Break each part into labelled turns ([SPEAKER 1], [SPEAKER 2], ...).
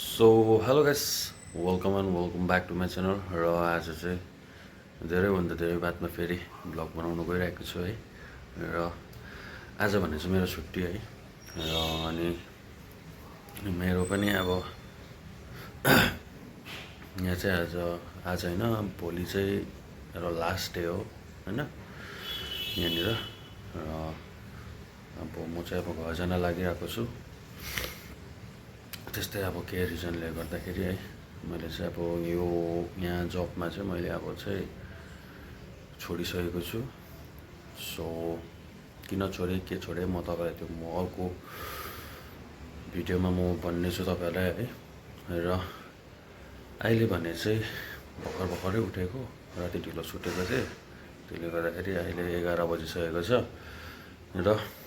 [SPEAKER 1] So hello guys, welcome and welcome back to my channel. र आज चाहिँ धेरैभन्दा धेरै बादमा फेरि भ्लग बनाउनु गइरहेको छु है। र आज भने चाहिँ मेरो छुट्टी है। र अनि मेरो पनि अब यहाँ चाहिँ आज होइन, भोलि चाहिँ मेरो लास्ट डे हो होइन यहाँनिर। र अब म चाहिँ अब घर जान लागिरहेको छु। त्यस्तै अब केही रिजनले गर्दाखेरि है, मैले चाहिँ अब यो यहाँ जबमा चाहिँ मैले अब चाहिँ छोडिसकेको छु। सो किन छोडेँ, के छोडेँ, म तपाईँलाई त्यो म अर्को भिडियोमा म भन्नेछु तपाईँहरूलाई है। र अहिले भने चाहिँ भर्खरै उठेको, राति ढिलो सुतेको थिएँ, त्यसले गर्दाखेरि अहिले 11 बजिसकेको छ। र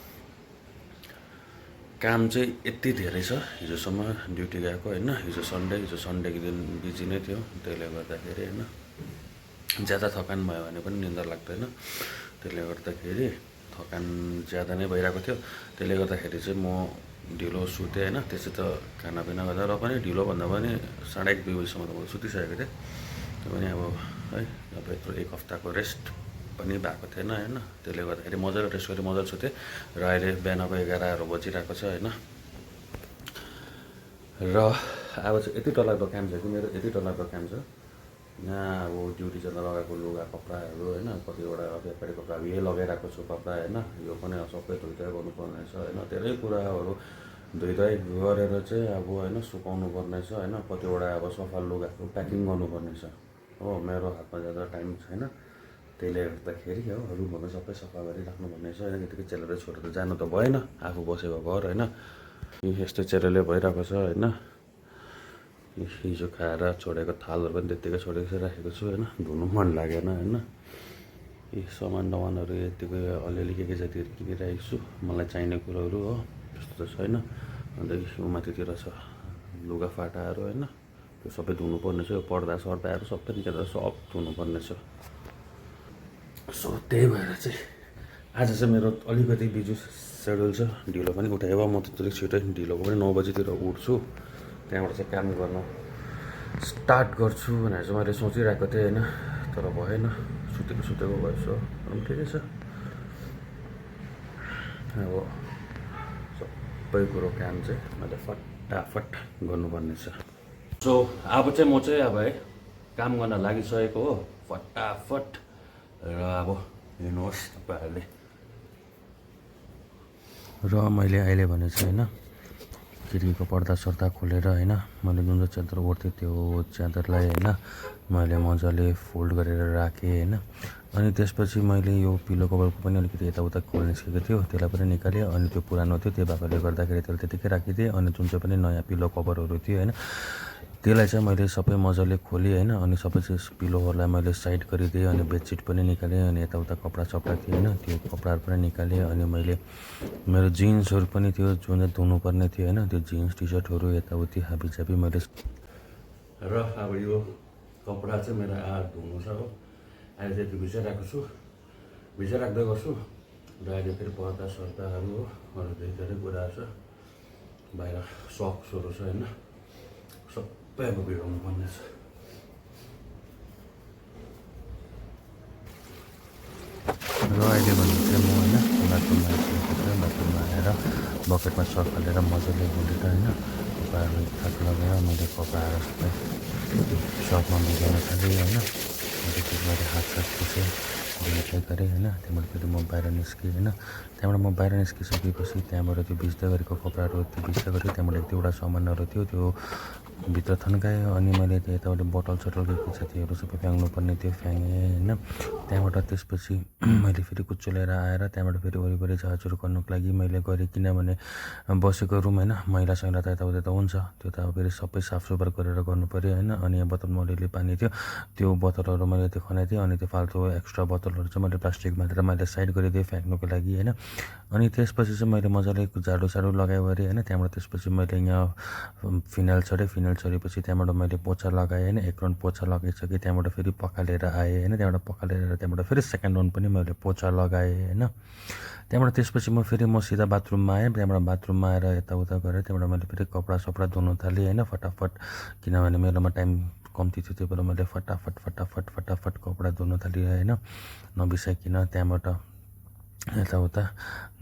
[SPEAKER 1] काम चाहिँ यति धेरै छ, हिजोसम्म ड्युटी गएको होइन। हिजो सन्डेको दिन बिजी नै थियो, त्यसले गर्दाखेरि होइन ज्यादा थकान भयो भने पनि निद्रा लाग्दैन। त्यसले गर्दाखेरि थकान ज्यादा नै भइरहेको थियो। त्यसले गर्दाखेरि चाहिँ म ढिलो सुतेँ होइन। त्यसै त खानापिना गर्दा र पनि ढिलो भन्दा पनि 1:30-2 बजीसम्म त म सुतिसकेको थिएँ। त्यो पनि अब है, अब यत्रो एक हप्ताको रेस्ट पनि भएको थिएन होइन। त्यसले गर्दाखेरि मजाले रेस्ट गरेँ, मजाले सुतेँ। र अहिले बिहानको 11 बजिरहेको छ होइन। र अब चाहिँ यति डरलाग्दो काम छ कि मेरो, यति डरलाग्दो काम छ यहाँ। अब ड्युटी जाँदा लगाएको लुगा कपडाहरू होइन, कतिवटा व्यापारी कपडाहरू यही लगाइरहेको छु कपडा होइन। यो पनि सबै धुइधाइ गर्नुपर्ने छ होइन। धेरै कुराहरू धुइधाइ गरेर चाहिँ अब होइन सुकाउनु पर्ने छ होइन। कतिवटा अब सफा लुगाहरू प्याकिङ गर्नुपर्ने छ हो। मेरो हातमा ज्यादा टाइम छैन, त्यसले गर्दाखेरि हो रुमहरू सबै सफा गरिराख्नु पर्ने छ होइन। त्यतिकै चेलेर छोडेर जानु त भएन, आफू बसेको घर होइन। यस्तो चेलेले भइरहेको छ होइन। हिजो खाएर छोडेको थालहरू पनि त्यत्तिकै छोडेको राखेको छु होइन, धुनु मन लागेन होइन। यी सामानहरू यत्तिकै अलिअलि के जातिहरू किनिरहेको छु, मलाई चाहिने कुरोहरू हो, त्यस्तो त छैन। अन्त यो माथितिर छ लुगा फाटाहरू होइन, त्यो सबै धुनुपर्ने छ। यो पर्दा सर्दाहरू सबै निकालेर सब धुनुपर्ने छ। सो त्यही भएर चाहिँ आज चाहिँ मेरो अलिकति बिजी सेड्युल छ। ढिलो पनि उठायो म त अलिक छिटै, ढिलोको पनि 9 बजीतिर उठ्छु। त्यहाँबाट चाहिँ काम गर्न स्टार्ट गर्छु भनेर चाहिँ मैले सोचिरहेको थिएँ होइन। तर भएन, सुतेको भएछ। अनि ठिकै छ, अब सबै कुरो काम चाहिँ मैले फटाफट गर्नुपर्ने छ। सो अब चाहिँ म चाहिँ अब है काम गर्न लागिसकेको हो फटाफट। र अब हेर्नुहोस् तपाईँहरूले, र मैले अहिले भने चाहिँ होइन खिड्कीको पर्दा खोलेर होइन, मैले जुन चाहिँ च्यादर ओढ्थेँ त्यो च्यादरलाई होइन मैले मजाले फोल्ड गरेर राखेँ होइन। अनि त्यसपछि मैले यो पिलो कभरको पनि अलिकति यताउता खोल निस्केको थियो, त्यसलाई पनि निकालेँ। अनि त्यो पुरानो थियो, त्यो भएकोले गर्दाखेरि त्यसलाई त्यतिकै राखिदिएँ। अनि जुन चाहिँ पनि नयाँ पिलो कभरहरू थियो होइन, त्यसलाई चाहिँ मैले सबै मजाले खोलेँ होइन। अनि सबै चाहिँ पिलोहरूलाई मैले साइड गरिदिएँ। अनि बेडसिट पनि निकालेँ। अनि यताउता कपडा थियो होइन, त्यो कपडाहरू पनि निकालेँ। अनि मैले मेरो जिन्सहरू पनि थियो, जुन चाहिँ धुनुपर्ने थियो होइन, त्यो जिन्स टी सर्टहरू यताउति हाबीजाबी मैले। र अब यो कपडा चाहिँ मेरो धुनु छ हो। अहिले चाहिँ त्यो भिजाइरहेको छु, भिजाइराख्दै गर्छु। र अहिले फेरि पर्दा सर्दाहरू हो, अरू धेरै कुराहरू छ, बाहिर सक्सहरू छ होइन, सबै अब भिडाउनु पर्ने छ। र अहिले भने चाहिँ म होइन बाथरुममा आइसकेको छु। बाथरुममा आएर बकेटमा सर्फ हालेर मजाले धुलेर होइन, कपडाहरू थाक लगाएर मैले कपडाहरू सबै सर्फमा भिजाउन थालेँ होइन। मैले त्यसबाट हातसात पुसेँ, धुलाई गरेँ होइन। त्यहाँबाट फेरि म बाहिर निस्केँ होइन। त्यहाँबाट म बाहिर निस्किसकेपछि त्यहाँबाट त्यो भिज्दै गरेको कपडाहरू त्यो भिज्दै गरेँ। त्यहाँबाट एक दुईवटा सामानहरू थियो, त्यो भित्र थन्काएँ। अनि मैले यताबाट बोतल के साथीहरू सबै फ्याँक्नु पर्ने थियो, फ्याँकेँ होइन। त्यहाँबाट त्यसपछि मैले फेरि कुच्चो लिएर आएर त्यहाँबाट फेरि वरिपरि झारझुर गर्नुको लागि मैले गरेँ। किनभने बसेको रुम होइन, मैला सैला त यताउता त हुन्छ, त्यो त अब फेरि सबै साफसुग्घर गरेर गर्नु पऱ्यो होइन। अनि यहाँ बोतलमा अलिअलि पानी थियो, त्यो बोतलहरू मैले त्यो खनाइदिएँ। अनि त्यो फाल्तु एक्स्ट्रा बोतलहरू चाहिँ मैले प्लास्टिकमा हालेर मैले साइड गरिदिएँ फ्याँक्नुको लागि होइन। अनि त्यसपछि चाहिँ मैले मजाले झाडु लगायो अरे होइन। त्यहाँबाट त्यसपछि मैले यहाँ फिनाइल मोबाइल चढेपछि त्यहाँबाट मैले पोचा लगाएँ होइन, एक राउन्ड पोचा लगाइसकेँ, त्यहाँबाट फेरि पखालेर आएँ होइन, त्यहाँबाट पखालेर त्यहाँबाट फेरि सेकेन्ड राउन्ड पनि मैले पोचा लगाएँ होइन। त्यहाँबाट त्यसपछि म सिधा बाथरुममा आएँ, त्यहाँबाट बाथरुममा आएर यताउता गरेँ, त्यहाँबाट मैले फेरि कपडा सपडा धुनु थालेँ होइन फटाफट, किनभने मेरोमा टाइम कम्ती थियो, त्यही भएर मैले फटाफट कपडा धुनु थालेँ होइन नबिसाइकन। त्यहाँबाट यताउता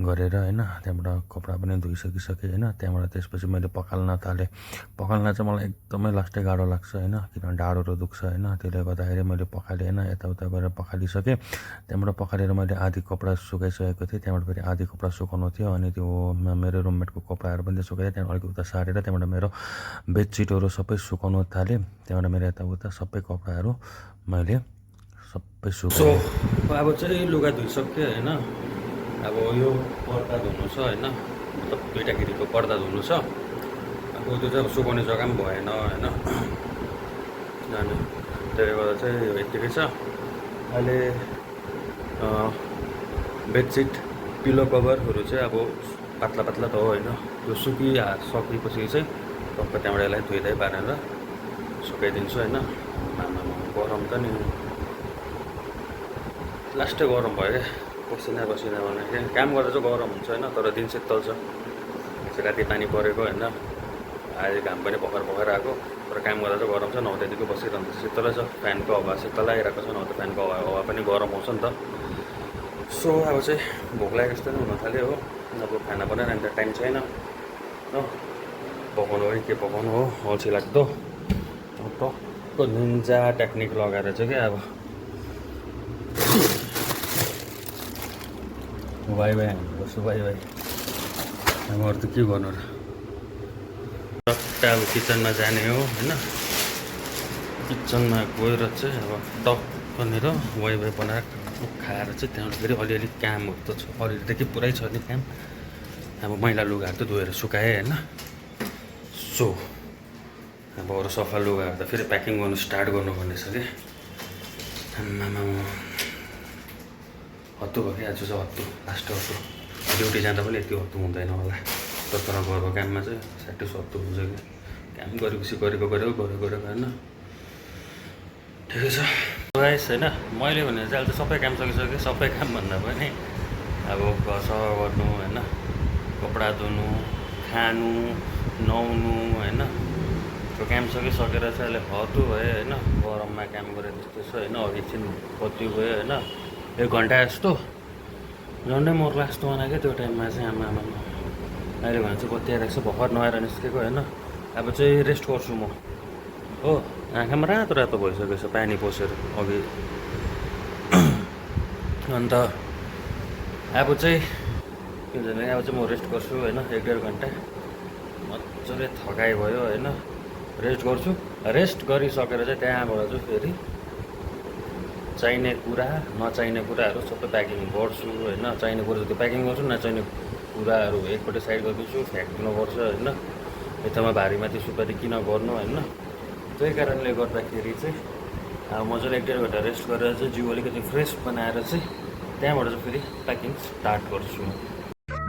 [SPEAKER 1] गरेर होइन त्यहाँबाट कपडा पनि धोइसकिसकेँ होइन। त्यहाँबाट त्यसपछि मैले पखाल्न थालेँ। पखाल्न चाहिँ मलाई एकदमै लास्टै गाह्रो लाग्छ होइन, किनभने ढाडहरू दुख्छ होइन, त्यसले गर्दाखेरि मैले पखालेँ होइन, यताउता गरेर पखालिसकेँ। त्यहाँबाट पखालेर मैले आधी कपडा सुकाइसकेको थिएँ, त्यहाँबाट फेरि आधी कपडा सुकाउनु थियो, अनि त्यो मेरो रुममेटको कपडाहरू पनि सुकाएँ, त्यहाँबाट अलिक उता सारेर त्यहाँबाट मेरो बेडसिटहरू सबै सुकाउनु थालेँ। त्यहाँबाट मेरो यताउता सबै कपडाहरू मैले सबै सुकाएँ। अब चाहिँ लुगा धोइसकेँ होइन। अब यो पर्दा धुनु छ होइन, मतलब दुइटा खिडीको पर्दा धुनु छ। अब त्यो चाहिँ अब सुकाउने जग्गा पनि भएन होइन, अनि त्यसले गर्दा चाहिँ यत्तिकै छ। अहिले बेडसिट पिलो कभरहरू चाहिँ अब पातला पातला त हो होइन, त्यो सकेपछि चाहिँ टक्क त्यहाँबाट यसलाई धुइधाइ पारेर सुकाइदिन्छु होइन। गरम त नि लास्टै गरम भयो क्या, पसिना भने क्या, काम गर्दा चाहिँ गरम हुन्छ होइन, तर दिन शीतल छ। राति पानी परेको होइन, आज घाम पनि भर्खर आएको, तर काम गर्दा चाहिँ गरम छ। नौ त्यतिको बसिरहन्छ, शीतलै छ, फ्यानको हावा शीतल आइरहेको छ, नभए त फ्यानको हावा पनि गरम आउँछ नि त। सो अब चाहिँ भोक लागेको जस्तो नै हुन थाल्यो हो। अब खाना बनाइरहनु त टाइम छैन हो, पकाउनु पनि के पकाउनु हो, अल्छी लाग्दो। टक्क निन्जा टेक्निक लगाएर चाहिँ क्या अब वाइ हामी बस्छु वाइ अब अरू त के गर्नु र। टक्क अब किचनमा जाने हो होइन, किचनमा गएर चाहिँ अब टक्कनेर वाइ बनाएर खाएर चाहिँ त्यहाँबाट फेरि अलिअलि कामहरू त छ, अलिअलि त के पुरै छ नि काम। अब मैला लुगाहरू त धोएर सुकाएँ होइन। सो अब अरू सफा लुगाहरू त फेरि प्याकिङ गर्नु स्टार्ट गर्नुपर्ने छ कि। आम्मामा हत्तु भयो कि आज चाहिँ हत्तु, लास्ट हत्तु। ड्युटी जाँदा पनि यति हत्तु हुँदैन होला, तर घरको काममा चाहिँ स्याटिस हत्तु हुन्छ कि। काम गरेपछि गरेको होइन, ठिकै छ गाइस होइन। मैले भने चाहिँ अहिले सबै काम सकिसकेँ, सबै काम भन्दा पनि अब घर सफा गर्नु होइन, कपडा धुनु, खानु, नुहाउनु होइन, त्यो काम सकिसकेर चाहिँ अहिले हत्तु भयो होइन। गरममा काम गरेर त्यस्तो छ होइन, अघि एकछिन कति भयो होइन, 1 घन्टा जस्तो झन्डै मोर लास्ट बनायो क्या त्यो टाइममा चाहिँ। आमामा अहिले भने चाहिँ बत्ती आइरहेको छ, भर्खर नुहाएर निस्केको होइन। अब चाहिँ रेस्ट गर्छु म हो, आँखामा रातो रातो भइसकेको छ पानी पसेर अघि। अन्त अब चाहिँ के भन्छ भने अब चाहिँ म रेस्ट गर्छु होइन, 1-1.5 घन्टा मजाले थकाइ भयो होइन, रेस्ट गर्छु। रेस्ट गरिसकेर चाहिँ त्यहाँबाट चाहिँ फेरि चाहिने कुरा नचाहिने कुराहरू सबै प्याकिङ गर्छु होइन। चाहिने कुरा त्यो प्याकिङ गर्छु, नचाहिने कुराहरू एकपट्टि साइड गरिदिन्छु, फ्याँक्नुपर्छ होइन। यतामा भारीमाथि सुपारी किन गर्नु होइन। त्यही कारणले गर्दाखेरि चाहिँ अब मजाले 1-1.5 घन्टा रेस्ट गरेर चाहिँ जिउ अलिकति फ्रेस बनाएर चाहिँ त्यहाँबाट चाहिँ फेरि प्याकिङ स्टार्ट गर्छु।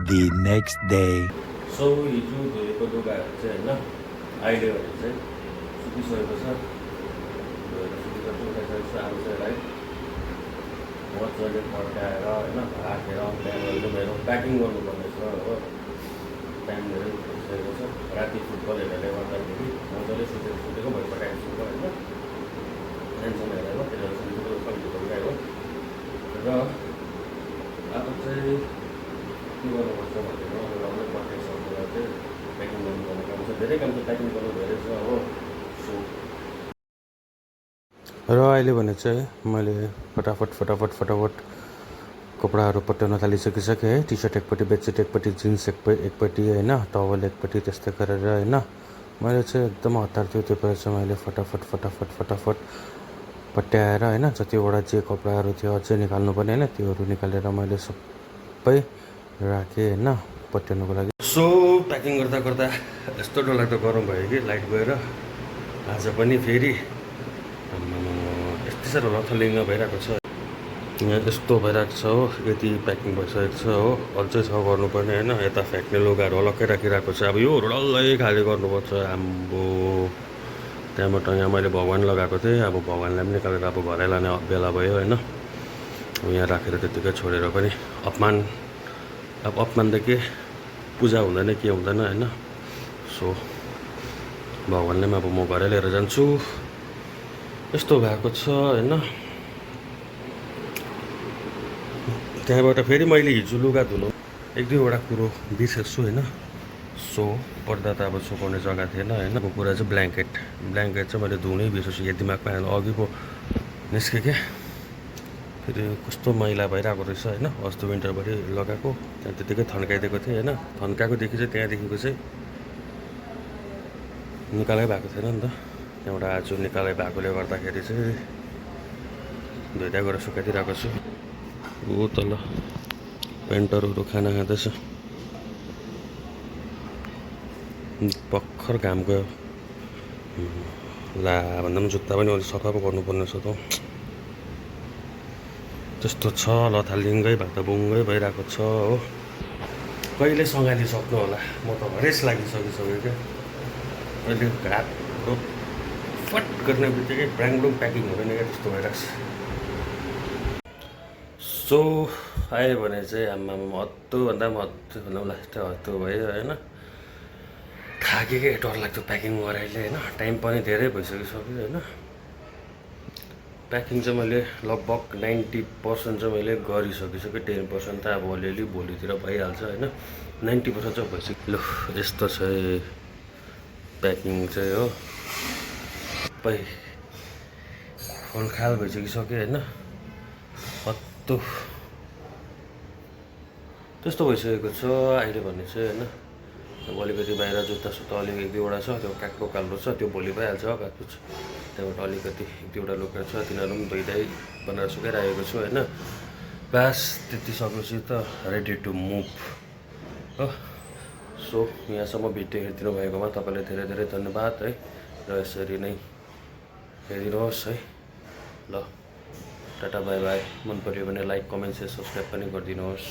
[SPEAKER 2] The next day.
[SPEAKER 1] सो हिजो धोएको लुगाहरू चाहिँ होइन अहिले भने चाहिँ सुकिसकेको छ, उठाइसकेको छ। अब चाहिँ यसलाई मजाले फर्काएर होइन राखेर त्यहाँबाट मेरो प्याकिङ गर्नुपर्ने छ हो। टाइम धेरै भइसकेको छ, राति फुटबल हेरेर गर्दाखेरि मजाले सुतेको भइपठाएको छु होइन, टेन्सन हेरेर त्यसलाई हो। र अब चाहिँ के गर्नुपर्छ भनेर अरूलाई पठाइसकेर चाहिँ प्याकिङ गर्नुपर्ने काम छ, धेरै काम छ, प्याकिङ गर्नु धेरै छ हो। सो र अहिले भने चाहिँ मैले फटाफट कपडाहरू पट्याउन थालिसकिसकेँ है। टी सर्ट एकपट्टि, बेडसिट एकपट्टि, जिन्स एकपट्टि होइन, टवल एकपट्टि, त्यस्तै गरेर होइन। मैले चाहिँ एकदम हतार थियो, त्यो भएर चाहिँ मैले फटाफट पट्याएर होइन, जतिवटा जे कपडाहरू थियो अझै निकाल्नुपर्ने होइन, त्योहरू निकालेर मैले सबै राखेँ होइन पट्याउनुको लागि। सो प्याकिङ गर्दा यस्तो डरलाग्दो गरम भयो कि लाइट गएर आज पनि फेरि यति साह्रो लथलिङ्ग भइरहेको छ, यस्तो भइरहेको छ हो। यति प्याकिङ भइसकेको छ हो, अझै छ गर्नुपर्ने होइन। यता फ्याँक्ने लुगाहरू अलग्गै राखिरहेको छ, अब योहरू डल्लै खाली गर्नुपर्छ। आम्बो त्यहाँबाट यहाँ मैले भगवान लगाएको थिएँ, अब भगवानलाई पनि निकालेर अब घरै लाने बेला भयो होइन। यहाँ राखेर त्यत्तिकै छोडेर पनि अपमान त के पूजा हुँदैन के हुँदैन होइन। सो भगवानले पनि अब म घरै लिएर जान्छु, यस्तो भएको छ होइन। त्यहाँबाट फेरि मैले हिजो लुगा धुनु 1-2वटा कुरो बिर्सेछु होइन। सो पर्दा त अब सुकाउने जग्गा थिएन होइन। अब कुरा चाहिँ ब्ल्याङ्केट चाहिँ मैले धुनै बिर्सेछु, यहाँ दिमागमा आएन। अघि पो निस्केँ, फेरि कस्तो मैला भइरहेको रहेछ होइन। अस्ति विन्टरभरि लगाएको, त्यहाँ त्यतिकै थन्काइदिएको थिएँ होइन। थन्काएकोदेखि चाहिँ त्यहाँदेखिको चाहिँ निकालै भएको थिएन नि त। त्यहाँबाट आज निकालै भएकोले गर्दाखेरि चाहिँ धुइँदै गएर सुकाइदिइरहेको छु। ऊ तल पेन्टरहरू खाना खाँदैछ, भर्खर घाम गयो। ला भन्दा पनि जुत्ता पनि अलिक सफा पो गर्नुपर्ने छ त। त्यस्तो छ, लथालिङ्गै भातबुङ्गै भइरहेको छ हो। कहिले सँगालिसक्नु होला, म त हरेस लागिसकिसक्यो क्या। अहिले घाटको फट गर्ने बित्तिकै ब्राङब्रुङ प्याकिङ हुँदैन क्या, त्यस्तो भइरहेको छ। सो आयो भने चाहिँ आम्मामा हत्तुभन्दा पनि हत्तु भयो होइन। थाकेँ के डरलाग्दो प्याकिङ गराइले होइन। टाइम पनि धेरै भइसकिसक्यो होइन। प्याकिङ चाहिँ मैले लगभग 90% चाहिँ मैले गरिसकिसकेँ। 10% त अब अलिअलि भोलितिर भइहाल्छ होइन। 90% चाहिँ भइसक्यो। लु यस्तो चाहिँ प्याकिङ चाहिँ हो, सबै खोलखाल भइसकिसक्यो होइन। हत्तु त्यस्तो भइसकेको छ अहिले भने चाहिँ होइन। अब अलिकति बाहिर जुत्ता अलिक 1-2वटा छ, त्यो काक्रो कालो छ, त्यो भोलि भइहाल्छ काकुच। त्यहाँबाट अलिकति 1-2वटा लुगा छ, तिनीहरू पनि धुइँदै बनाएर सुकाइरहेको छु होइन। बास त्यति सकेपछि त रेडी टु मुभ हो। सो यहाँसम्म भिडियो हेरिदिनु भएकोमा तपाईँलाई धेरै धेरै धन्यवाद है। र यसरी नै हेरिदिनुहोस् है। ल टाटा बाई बाई। मन पऱ्यो भने लाइक कमेन्ट सेयर सब्सक्राइब पनि गरिदिनुहोस्।